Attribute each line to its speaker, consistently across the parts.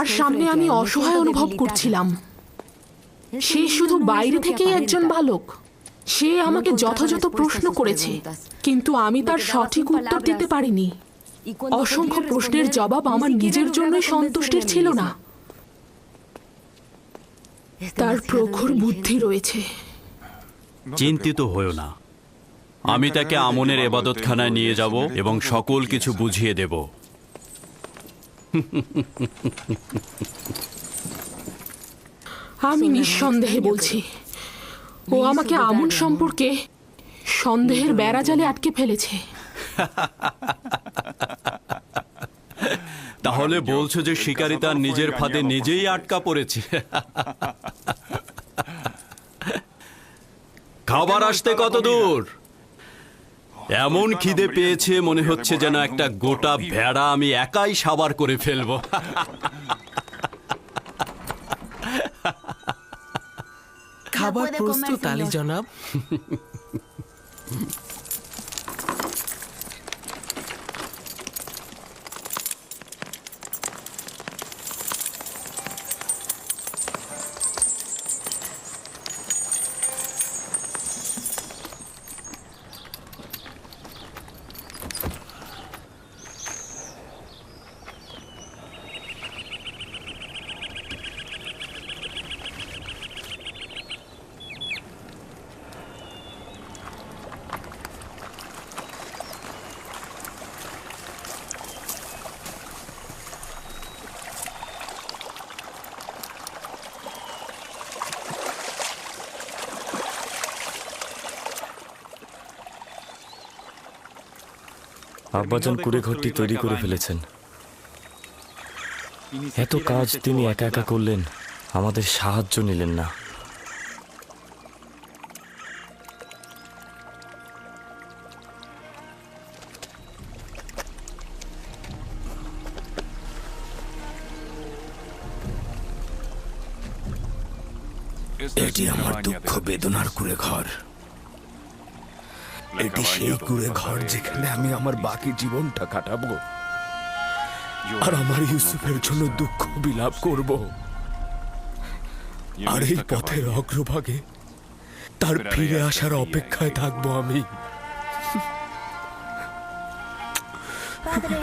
Speaker 1: তার সামনে আমি অসহায় অনুভব করছিলাম। সে শুধু বাইরে থেকেই একজন বালক। সে আমাকে যথাযথ প্রশ্ন করেছে, কিন্তু আমি তার সঠিক উত্তর দিতে পারিনি। অসংখ্য প্রশ্নের জবাব আমার নিজের জন্যই সন্তুষ্টির ছিল না। তার প্রখর বুদ্ধি রয়েছে।
Speaker 2: চিন্তিত হয়ো না, আমি তাকে আমনের ইবাদতখানায় নিয়ে যাব এবং সকল কিছু বুঝিয়ে দেব।
Speaker 1: আমি নিঃসন্দেহে বলছি, ও আমাকে আমন সম্পর্কে সন্দেহের বেড়াজালে আটকে ফেলেছে।
Speaker 2: তাহলে বলছো যে শিকারী তার নিজের ফাঁদে নিজেই আটকা পড়েছে। খাবার আসতে কত দূর? এমন খিদে পেয়েছে মনে হচ্ছে যেন একটা গোটা ভেড়া আমি একাই সাবার করে ফেলবো।
Speaker 3: খাবার প্রস্তুত আলী জনাব।
Speaker 4: আব্বাজান কুঁড়ে ঘরটি তৈরি করে ফেলেছেন। এত কাজ তিনি একা একা করলেন, আমাদের সাহায্য নিলেন না।
Speaker 5: এটি আমার দুঃখ বেদনার কুঁড়ে ঘর। এটি সেই কুঁড়ে ঘর যেখানে আমি আমার বাকি জীবনটা কাটাবো আর আমার ইউসুফের জন্য দুঃখ বিলাপ করব। আর এই পথের অগ্রভাগে তার ফিরে আসার অপেক্ষায় থাকবো আমি।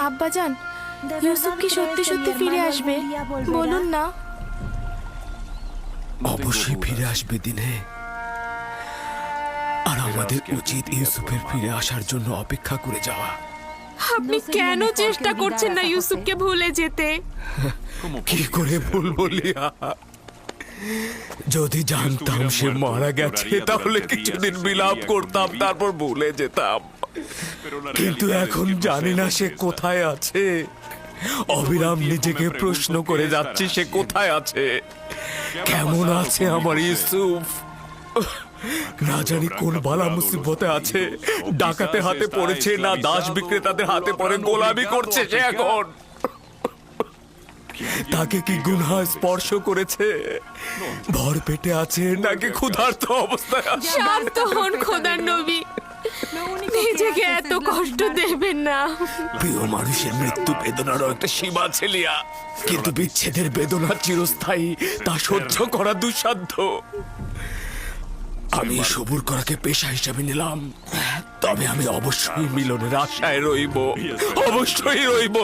Speaker 6: আব্বাজান, ইউসুফ কি সত্যি সত্যি ফিরে আসবে? বলুন না।
Speaker 5: অবশ্যই ফিরে আসবে দিনে, আর আমাদের উচিত ইউসুফের ফিরে আসার জন্য অপেক্ষা করে যাওয়া।
Speaker 1: আপনি কেন চেষ্টা করছেন না ইউসুফকে ভুলে যেতে?
Speaker 5: কি করে ভুলবো লিয়া? যদি জানতাম সে মারা গেছে তাহলে কিছুদিন বিলাপ করতাম, তারপর ভুলে যেতাম। কিন্তু এখন জানি না সে কোথায় আছে। অবিরাম নিজেকে প্রশ্ন করে যাচ্ছি সে কোথায় আছে, কেমন আছে আমার ইউসুফ। না জানি কোন বালা মুসিবতে আছে, ডাকাতের হাতে পড়েছে না দাস বিক্রেতাদের হাতে পড়ে গোলামি করছে সে এখন। তাকে কি গুনাহ স্পর্শ করেছে? ভর পেটে আছে নাকি ক্ষুধার্ত অবস্থায় আছে?
Speaker 1: শান্ত হন খোদার নবী, নিজেকে এত কষ্ট দেবেন না।
Speaker 5: প্রিয় মানুষের মৃত্যু বেদনারও একটা সীমা আছে লিয়া, কিন্তু বিচ্ছেদের বেদনা চিরস্থায়ী, তা সহ্য করা দুঃসাধ্য। আমি সবুর করাকে পেশা হিসাবে নিলাম, তবে আমি অবশ্যই মিলনের আশায় রইব, অবশ্যই রইব।